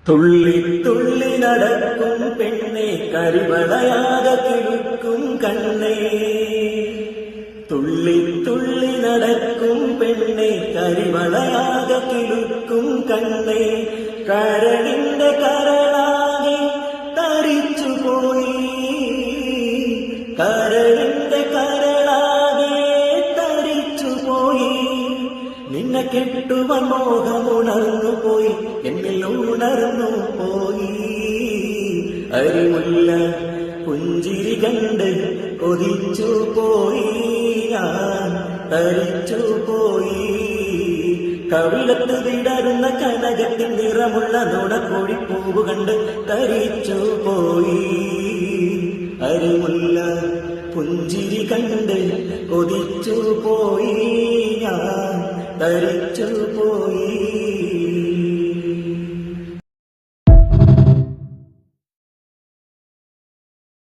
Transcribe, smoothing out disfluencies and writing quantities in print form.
തുള്ളി തുള്ളി നടക്കും പെണ്ണെ കരിവളയാതെ കിഴക്കും കണ്ണേ. തുള്ളി തുള്ളി നടക്കും പെണ്ണെ കരിവളയാതെ കിഴക്കും കണ്ണേ. കരളിന്റെ കരളാകെ തരിച്ചുപോയി, കരളിന്റെ കരളാകെ തരിച്ചുപോയി. നിന്നെ കെട്ടുവാൻ മോഹമുണർന്നു പോയി, എന്നിൽ ഉണർന്നു പോയി. അരിമുല്ല പുഞ്ചിരി കണ്ട് കൊതിച്ചു പോയി, ഞാൻ തരിച്ചു പോയി. കവിളത്ത് വിടരുന്ന കനകത്തിൻ നിറമുള്ള നുണക്കോഴിപ്പൂവ് കണ്ട് തരിച്ചു പോയി. അരിമുല്ല പുഞ്ചിരി കണ്ട് കൊതിച്ചു പോയി, ഞാൻ തരിച്ചു പോയി.